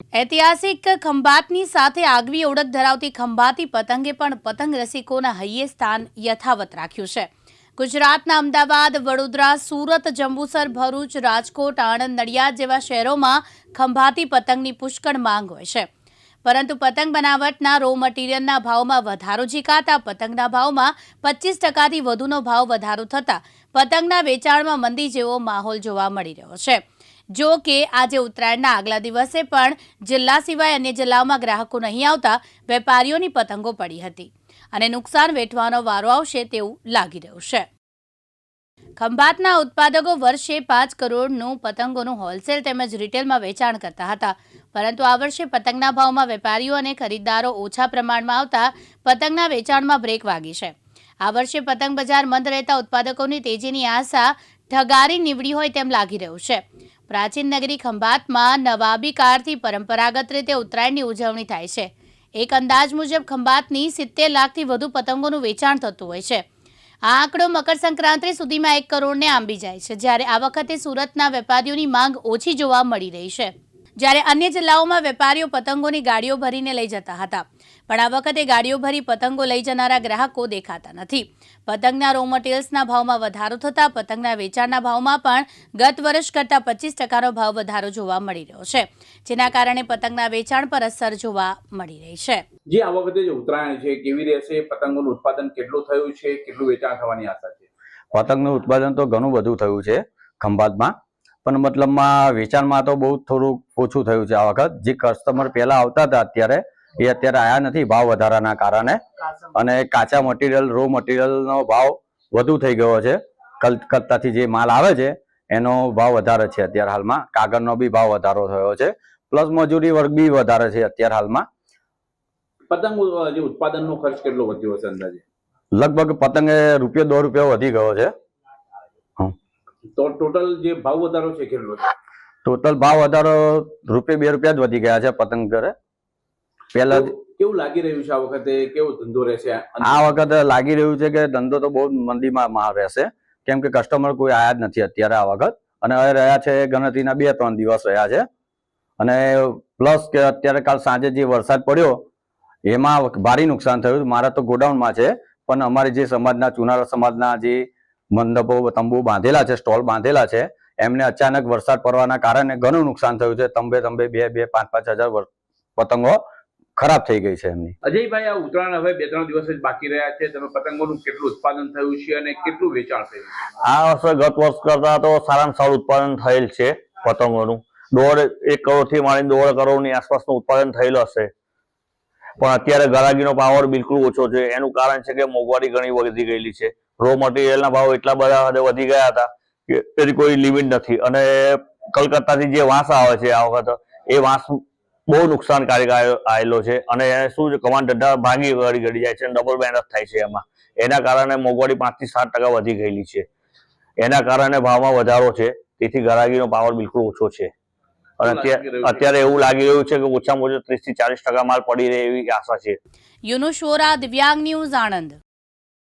ઐતિહાસિક ખંભાતની સાથે આગવી ઓળખ ધરાવતી ખંભાતી પતંગે પણ પતંગ રસિકોના હૈયે સ્થાન યથાવત રાખ્યું છે। ગુજરાતના અમદાવાદ, વડોદરા, સુરત, જંબુસર, ભરૂચ, રાજકોટ, આણંદ, નડિયાદ જેવા શહેરોમાં ખંભાતી પતંગની પુષ્કળ માંગ હોય છે, પરંતુ પતંગ બનાવટના રો મટીરિયલના ભાવમાં વધારો ઝીકાતા પતંગના ભાવમાં 25%થી વધુનો ભાવ વધારો થતા પતંગના વેચાણમાં મંદી જેવો માહોલ જોવા મળી રહ્યો છે। જો કે આજે ઉત્તરાયણના આગલા દિવસે પણ જિલ્લા સિવાય અન્ય જિલ્લાઓમાં ગ્રાહકો નહીં આવતા વેપારીઓની પતંગો પડી હતી અને નુકસાન વેઠવાનો વારો આવશે તેવું લાગી રહ્યું છે। ખંભાતના ઉત્પાદકો વર્ષે 5 કરોડનું પતંગોનું હોલસેલ તેમજ રિટેલમાં વેચાણ કરતા હતા, પરંતુ આ વર્ષે પતંગના ભાવમાં વેપારીઓ અને ખરીદદારો ઓછા પ્રમાણમાં આવતા પતંગના વેચાણમાં બ્રેક વાગી છે। આ વર્ષે પતંગ બજાર મંદ રહેતા ઉત્પાદકોની તેજીની આશા ઠગારી નીવડી હોય તેમ લાગી રહ્યું છે। પ્રાચીન નગરી ખંભાતમાં નવાબી કાળથી પરંપરાગત રીતે ઉત્તરાયણની ઉજવણી થાય છે। એક અંદાજ મુજબ ખંભાતની 70 લાખથી વધુ પતંગોનું વેચાણ થતું હોય છે। આ આંકડો મકર સંક્રાંતિ સુધીમાં 1 કરોડને આંબી જાય છે, જ્યારે આ વખતે સુરતના વેપારીઓની માંગ ઓછી જોવા મળી રહી છે, જ્યારે અન્ય જિલ્લાઓમાં વેપારીઓ પતંગોની ગાડીઓ ભરીને લઈ જતા હતા, પણ આ વખતે ગાડીઓ ભરી પતંગો લઈ જનારા ગ્રાહકો દેખાતા નથી। પતંગના રો મટીરિયલ્સના ભાવમાં વધારો થતાં પતંગના વેચાણના ભાવમાં પણ ગત વર્ષ કરતાં 25%નો ભાવ વધારો જોવા મળી રહ્યો છે, જેના કારણે પતંગના વેચાણ પર અસર જોવા મળી રહી છે। જે આ વખતે જે ઉત્તરાયણ છે કેવી રહેશે, પતંગોનું ઉત્પાદન કેટલું થયું છે, કેટલું વેચાણ થવાની આશા છે? પતંગનું ઉત્પાદન તો ઘણું બધું થયું છે ખંભાતમાં, પણ મતલબમાં વેચાણમાં તો બહુ થોડું ઓછું થયું છે આ વખત। જે કસ્ટમર પહેલા આવતા હતા અત્યારે આવ્યા નથી ભાવ વધારાના કારણે, અને કાચા મટીરિયલ રો મટીરિયલનો ભાવ વધુ થઈ ગયો છે। કલકત્તાથી જે માલ આવે છે એનો ભાવ વધારે છે અત્યારે હાલમાં, કાગળનો બી ભાવ વધારો થયો છે, પ્લસ મજૂરી વર્ગ બી વધારે છે અત્યારે હાલમાં। પતંગ જે ઉત્પાદનનો ખર્ચ કેટલો વધ્યો હશે અંદાજે? લગભગ પતંગે ₹1-2 વધી ગયો છે। તો ટોટલ જે ભાવ વધારો છે કેટલો છે? ટોટલ ભાવ વધારો ₹2 જ વધી ગયા છે પતંગ ઘરે। પહેલા કેવું લાગી રહ્યું છે આ વખતે, કેવો ધંધો રહેશે? આ વખતે લાગી રહ્યું છે કે ધંધો તો બહુ મંદીમાં રહેશે, કેમ કે કસ્ટમર કોઈ આયા જ નથી અત્યારે આ વખત, અને હવે રહ્યા છે ગણતરીના 2-3 દિવસ રહ્યા છે। અને પ્લસ કે અત્યારે કાલ સાંજે જે વરસાદ પડ્યો એમાં ભારે નુકસાન થયું। મારા તો ગોડાઉનમાં છે, પણ અમારી જે સમાજના ચુનારા સમાજના જે મંડપો તંબુ બાંધેલા છે, સ્ટોલ બાંધેલા છે, એમને અચાનક વરસાદ પડવાના કારણે ઘણું નુકસાન થયું છે। તંબે 2-5 હજાર પતંગો ખરાબ થઈ ગઈ છે એમની। અજયભાઈ, આ ઉત્તરાયણ હવે 2-3 દિવસ જ બાકી રહ્યા છે, તમે પતંગોનું કેટલું ઉત્પાદન થયું છે અને કેટલું વેચાણ થયું છે? આ વર્ષે ગત વર્ષ કરતા તો સારામાં સારું ઉત્પાદન થયેલ છે પતંગોનું। 1 કરોડથી માંડીને 1.5 કરોડની આસપાસનું ઉત્પાદન થયેલું હશે, પણ અત્યારે ગરાગીનો પાવર બિલકુલ ઓછો છે। એનું કારણ છે કે મોંઘવારી ઘણી વધી ગયેલી છે। રો મટીરિયલના ભાવ એટલા બધા વધી ગયા હતા કે એની કોઈ લિમિટ નથી, અને કલકત્તાથી જે વાંસ આવે છે આ વખત એ વાંસ બહુ નુકસાનકારક આવેલો છે, અને શું છે કમાન ધંધા ભાંગી ગળી જાય છે, ડબલ મહેનત થાય છે એમાં। એના કારણે મોંઘવારી 5 થી 7% વધી ગયેલી છે, એના કારણે ભાવમાં વધારો છે, તેથી ગરાગીનો પાવર બિલકુલ ઓછો છે। અને અત્યારે એવું લાગી રહ્યું છે કે ઓછામાં ઓછો 30 થી 40% માલ પડી રહે એવી આશા છે। યુનુસ વોરા, દિવ્યાંગ ન્યૂઝ, આણંદ।